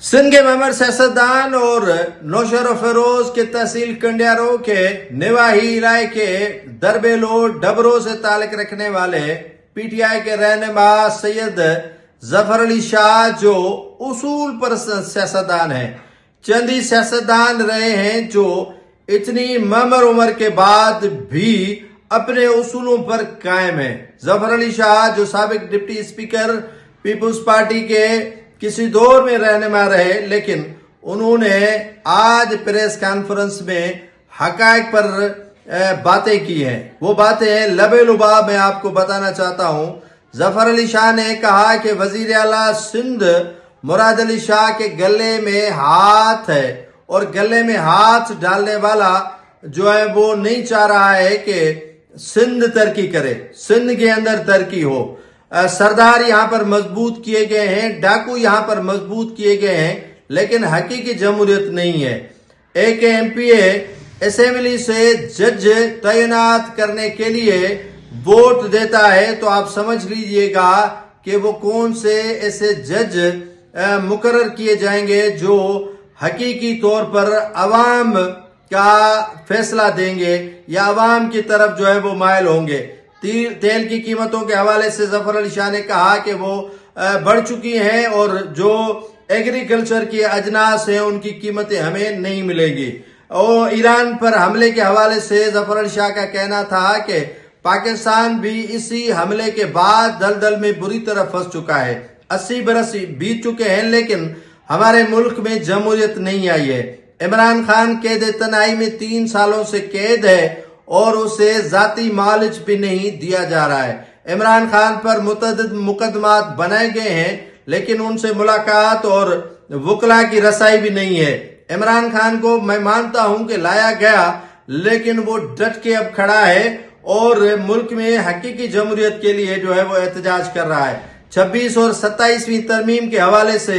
سندھ کے ممبر سیاستدان اور نوشہر فیروز کے تحصیل کنڈیارو کے نواحی علاقے دربیلو ڈبرو سے تعلق رکھنے والے پی ٹی آئی کے رہنما سید ظفر علی شاہ جو اصول پرست سیاستدان ہیں، چندی سیاستدان رہے ہیں جو اتنی ممبر عمر کے بعد بھی اپنے اصولوں پر قائم ہیں۔ ظفر علی شاہ جو سابق ڈپٹی اسپیکر پیپلز پارٹی کے کسی دور میں رہنما رہے، لیکن انہوں نے آج پریس کانفرنس میں حقائق پر باتیں کی ہیں۔ وہ باتیں لبے لباب میں آپ کو بتانا چاہتا ہوں۔ ظفر علی شاہ نے کہا کہ وزیر اعلیٰ سندھ مراد علی شاہ کے گلے میں ہاتھ ہے اور گلے میں ہاتھ ڈالنے والا جو ہے وہ نہیں چاہ رہا ہے کہ سندھ ترقی کرے، سندھ کے اندر ترقی ہو۔ سردار یہاں پر مضبوط کیے گئے ہیں، ڈاکو یہاں پر مضبوط کیے گئے ہیں، لیکن حقیقی جمہوریت نہیں ہے۔ ایک ایم پی اے اسمبلی سے جج تعینات کرنے کے لیے ووٹ دیتا ہے تو آپ سمجھ لیجئے گا کہ وہ کون سے ایسے جج مقرر کیے جائیں گے جو حقیقی طور پر عوام کا فیصلہ دیں گے یا عوام کی طرف جو ہے وہ مائل ہوں گے۔ تیل کی قیمتوں کے حوالے سے ظفر علی شاہ نے کہا کہ وہ بڑھ چکی ہیں اور جو ایگریکلچر کی اجناس ہیں ان کی قیمتیں ہمیں نہیں ملیں گی۔ اور ایران پر حملے کے حوالے سے ظفر علی شاہ کا کہنا تھا کہ پاکستان بھی اسی حملے کے بعد دلدل میں بری طرح پھنس چکا ہے۔ 80 برس بیت چکے ہیں لیکن ہمارے ملک میں جمہوریت نہیں آئی ہے۔ عمران خان قید تنہائی میں 3 سالوں سے قید ہے اور اسے ذاتی معالج بھی نہیں دیا جا رہا ہے۔ عمران خان پر متعدد مقدمات بنائے گئے ہیں لیکن ان سے ملاقات اور وکلا کی رسائی بھی نہیں ہے۔ عمران خان کو میں مانتا ہوں کہ لایا گیا لیکن وہ ڈٹ کے اب کھڑا ہے اور ملک میں حقیقی جمہوریت کے لیے جو ہے وہ احتجاج کر رہا ہے۔ 26 اور 27ویں ترمیم کے حوالے سے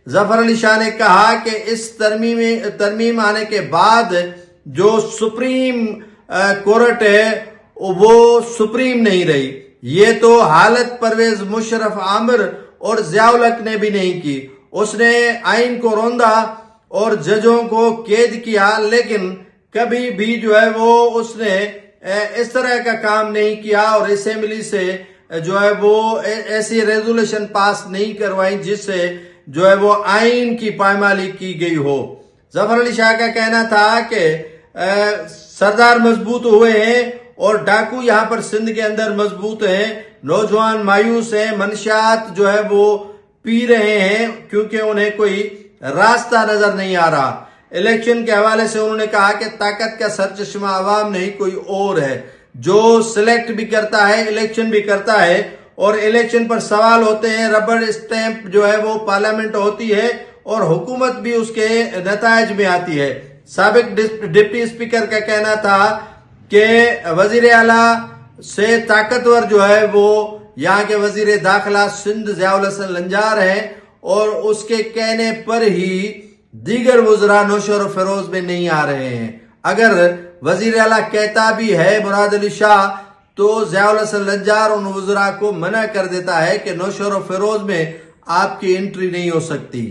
ظفر علی شاہ نے کہا کہ اس ترمیم آنے کے بعد جو سپریم کورٹ ہے وہ سپریم نہیں رہی۔ یہ تو حالت پرویز مشرف عامر اور ضیاء الحق نے بھی نہیں کی۔ اس نے آئین کو روندا اور ججوں کو قید کیا لیکن کبھی بھی جو ہے وہ اس نے اس طرح کا کام نہیں کیا اور اسمبلی سے جو ہے وہ ایسی ریزولوشن پاس نہیں کروائی جس سے جو ہے وہ آئین کی پائمالی کی گئی ہو۔ ظفر علی شاہ کا کہنا تھا کہ سردار مضبوط ہوئے ہیں اور ڈاکو یہاں پر سندھ کے اندر مضبوط ہیں، نوجوان مایوس ہیں، منشیات جو ہے وہ پی رہے ہیں کیونکہ انہیں کوئی راستہ نظر نہیں آ رہا۔ الیکشن کے حوالے سے انہوں نے کہا کہ طاقت کا سرچشمہ عوام نہیں کوئی اور ہے جو سلیکٹ بھی کرتا ہے، الیکشن بھی کرتا ہے اور الیکشن پر سوال ہوتے ہیں، ربڑ اسٹیمپ جو ہے وہ پارلیمنٹ ہوتی ہے اور حکومت بھی اس کے نتائج میں آتی ہے۔ سابق ڈپٹی اسپیکر کا کہنا تھا کہ وزیر اعلیٰ سے طاقتور جو ہے وہ یہاں کے وزیر داخلہ سندھ ضیاء الحسن لنجار ہیں اور اس کے کہنے پر ہی دیگر وزراء نوشہر و فیروز میں نہیں آ رہے ہیں۔ اگر وزیر اعلیٰ کہتا بھی ہے مراد علی شاہ تو ضیاء الحسن لنجار ان وزراء کو منع کر دیتا ہے کہ نوشہر و فیروز میں آپ کی انٹری نہیں ہو سکتی۔